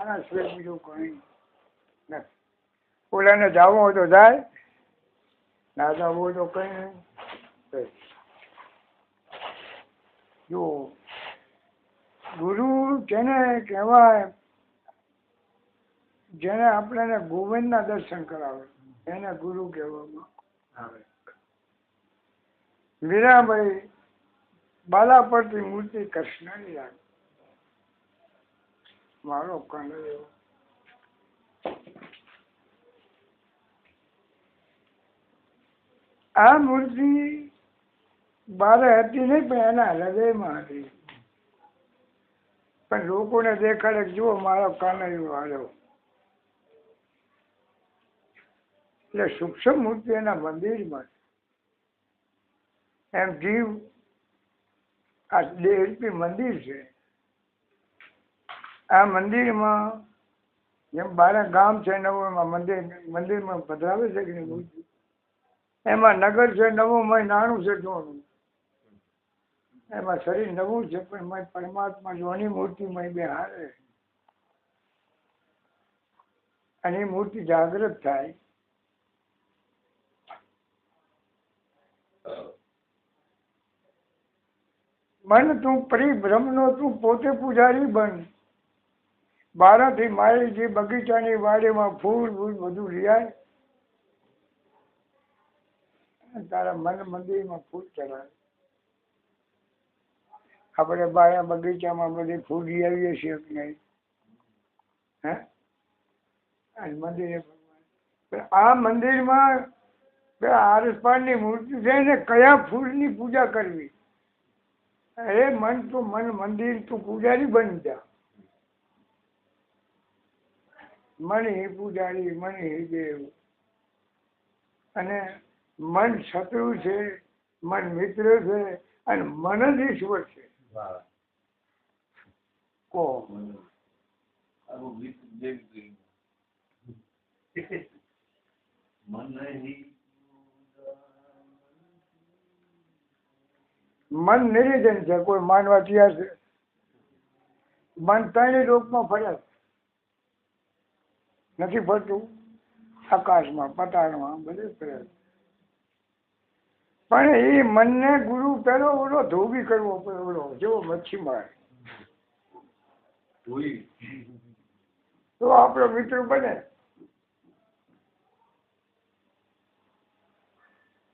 આના સિવાય બીજું કંઈ નથી. ઓલાને જવું હોય તો જાય, ના જવું હોય તો કંઈ નહીં. જો ગુરુ જેને કહેવાય, જેને આપણે ગોવિંદના દર્શન કરાવે એને ગુરુ કહેવામાં આવે. મીરાબાઈ બાલા પરથી મૂર્તિ કૃષ્ણની લાગે, મારો કનૈયો. આ મૂર્તિ બારે હતી નહીં, પણ એના હૃદયમાં હતી. પણ લોકોને દેખાડે જુઓ મારો કનૈયો આવ્યો. એટલે સૂક્ષ્મ મૂર્તિ એના મંદિરમાં એમ જીવ આ દેહરૂપી મંદિર છે. આ મંદિરમાં જેમ બારે ગામ છે નવું, એમાં મંદિરમાં પધરાવે છે કે નહીં મૂર્તિ, એમાં નગર છે નવું, મય નાનું છે જૂનું, એમાં શરીર નવું છે પણ મય પરમાત્મા જોની મૂર્તિમાં બે હારે. અને એ મૂર્તિ જાગૃત થાય. મન તું પરિભ્રમ નો તું પોતે પૂજારી બન. બારાથી મારી જે બગીચાની વાડીમાં ફૂલ ફૂલ બધું રિયાય, તારા મન મંદિરમાં ફૂલ ચડાવે. આપણે બારા બગીચામાં બધી ફૂલ રિયાવીએ છીએ કે નહીં? હે? મંદિરે આ મંદિરમાં આરસપાળની મૂર્તિ છે ને, કયા ફૂલની પૂજા કરવી? અરે મન તું મન મંદિર તું પૂજારી બની જા. મન હી પૂજારી, મન હી દેવ. અને મન શત્રુ છે, મન મિત્ર છે, અને મન જ ઈશ્વર છે. કો મન નિવેદન છે, કોઈ માનવા તૈયાર છે? મન ત્રણેય લોકમાં ફરે નથી ફરતું, આકાશમાં પતાળમાં બધે ફરે. પણ એ મનને ગુરુ પેલો ઓલો ધોબી કરવો પડે, ઓલો જેવો મચ્છીમાર, તો આપણો મિત્ર બને.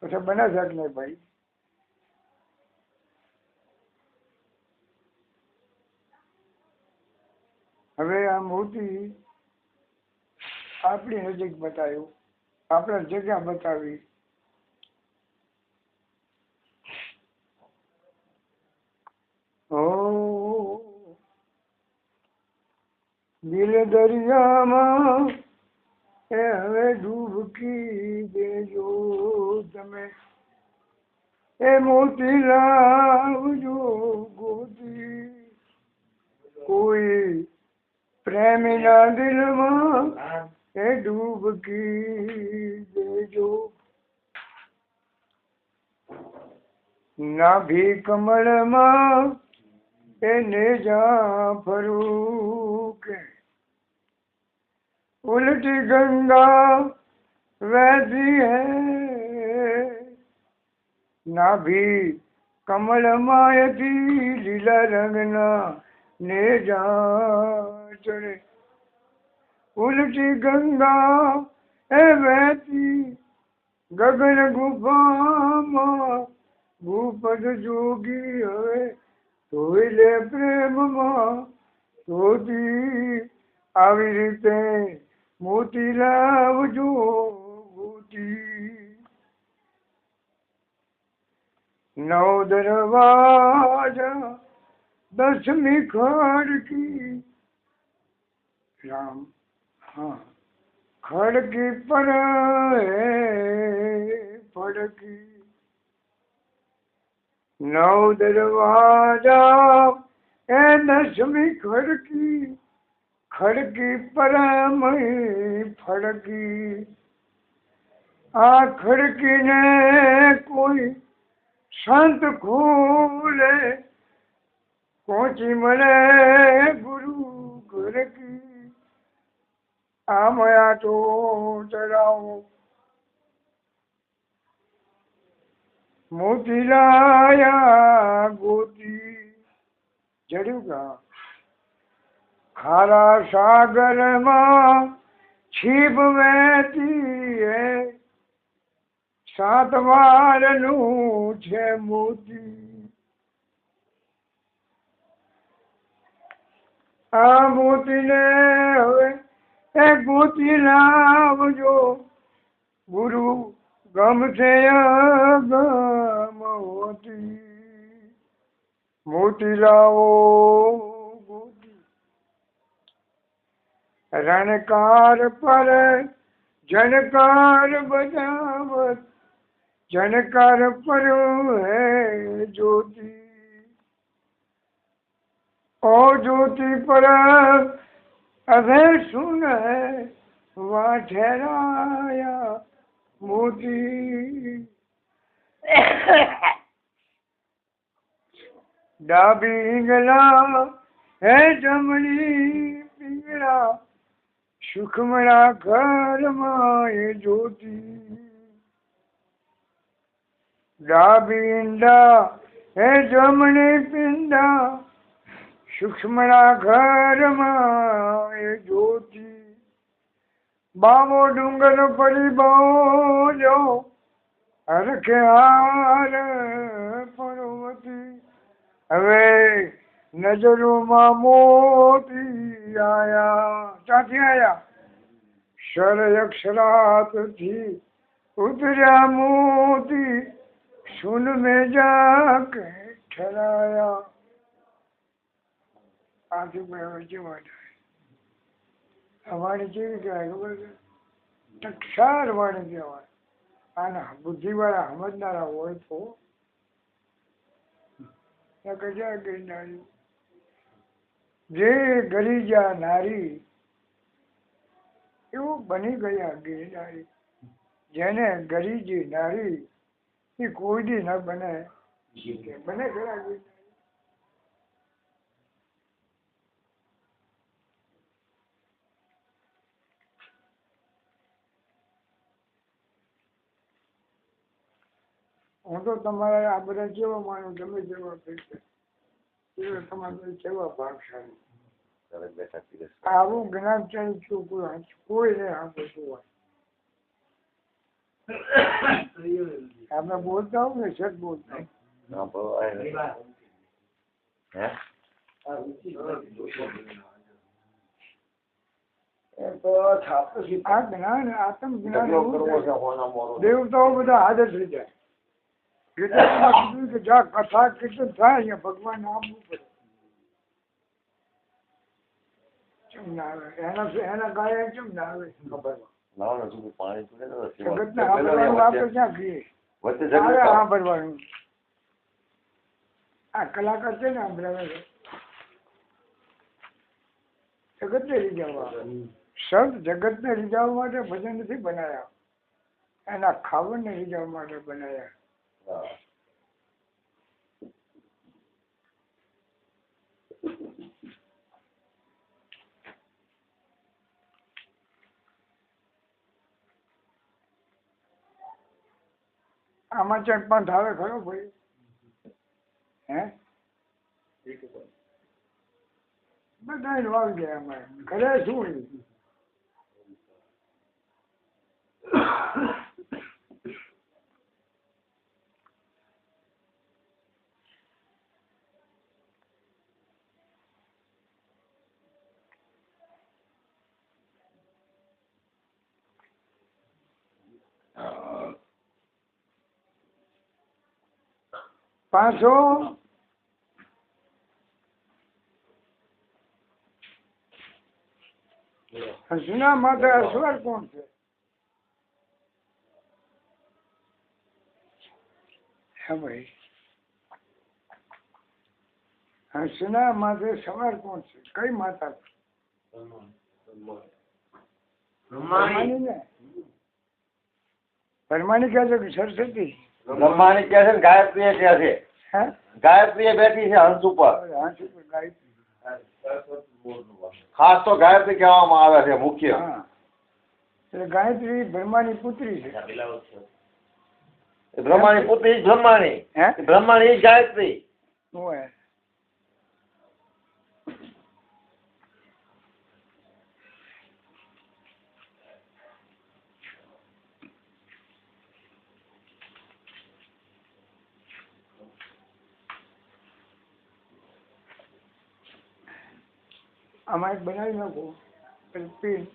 પછી બને છે કે નહીં ભાઈ? હવે આ મૂર્તિ આપણી નજીક બતાવ્યું, આપણે જગ્યા બતાવી. દિલ દરિયામાં એ હવે ડૂબકી દેજો તમે, એ મોતી લાવજો ગોતી, કોઈ પ્રેમીના દિલમાં એ ડૂબકી દેજો. નાભી કમળમાં એ નેજા ફરું કે, ઉલટી ગંગા વહેતી હૈ. નાભી કમળમાં એથી લીલા રંગના નેજા ચડે, ઉલટી ગંગા એ વહેતી ગગન ગુફામાં, ભૂપત જોગી હવે ધોઈ લે પ્રેમમાં ધોતી. આવી રીતે મોતી લાવજો ગોતી. નવ દરવાજા દસમી ખડકી, રામ હા ખડકી પર ફડકી. નવ દરવાજા એ દસમી ખડકી, ખડકી પર ફડકી. આ ખડકીને કોઈ સંત ખોલે, પહોંચી મળે ગુરુ ઘર કી. આમયા તો ચડાવો મોતી લાયા ગોતી જડ્યું કા ખારા સાગરમાં છીપ વહેતી હે સાત વારનું છે મોતી આ મોતીને હવે એ ગોતી લાવજો ગુરુ ગમશે ગમતી મોતી લાવો ગોતી રણકાર પર જનકાર બજાવત જનકાર પર હે જ્યોતિ ओ ज्योति पर अभे सुन वहाँ ठहराया मोती डाबी इंगला है जमनी पिंगला सुखमरा घर माए ज्योति डाबी इंडा है जमनी पिंडा સૂક્ષ્મના ઘરમાં એ જ્યોતિ બાવો ડુંગર પડી બોલો હરખે હાર પર્વતી હવે નજરોમાં મોતી આયા ક્યાંથી આયા શર અક્ષરાતથી ઉતર્યા મોતી સુન મેં જાકે ઠરાયા આથી કેવા થાય વાણી કેવી કહેવાય ખબર છે ટક્ષાર વાણી કહેવાય આના બુદ્ધિવાળા સમજનારા હોય તો કજા ગિરનારી જે ગરીજા નારી એવું બની ગયા ગિરનારી જેને ગરીજી નારી એ કોઈ દી ન બને બને ખરા ગિરનારી હું તો તમારા આ બધા કેવા માનું તમે જેવા તમારે કેવા ભાગશાળી આવું જ્ઞાન ચાલતું કોઈ ને આપતું હોય આપણે બોલતા હોવ ને સત બોલતા આ જ્ઞાન આત્મ જ્ઞાન દેવતાઓ બધા હાજર થઈ જાય કીધું કે જા કથા કીર્તન થાય અહીંયા ભગવાન આપવું પડે કેમ ના આવે એના ગાયા કેમ ના આવે ખબર જગતને સાંભળવાનું આપણે ક્યાં કહીએ સાંભળવાનું આ કલાકાર છે ને સાંભળાવે જગતને રીઝવવા સંત જગતને રીઝવવા માટે ભજન નથી બનાયા એના ખાવણને રીઝવવા માટે બનાયા આમાં ચેક પણ થાવે ખરો ભાઈ હે બધા વાવ ગયા અમારે ઘરે શું પાછો હસના માથે અસવાર કોણ છે હે ભાઈ હસના માથે સવાર કોણ છે કઈ માતા બ્રહ્માની ને બ્રહ્માની કહે છે કે સરસ્વતી બ્રહ્માની કહે છે ને ગાયત્રી કહે છે ગાયત્રી બેઠી છે હંસ ઉપર ખાસ તો ગાયત્રી કહેવામાં આવે છે મુખ્ય એટલે ગાયત્રી બ્રહ્માની પુત્રી છે. બ્રહ્માની પુત્રી જ બ્રહ્માની. હે બ્રહ્માની જ ગાયત્રી. શું હે? આમાં એક બનાવી નાખો પછી પીન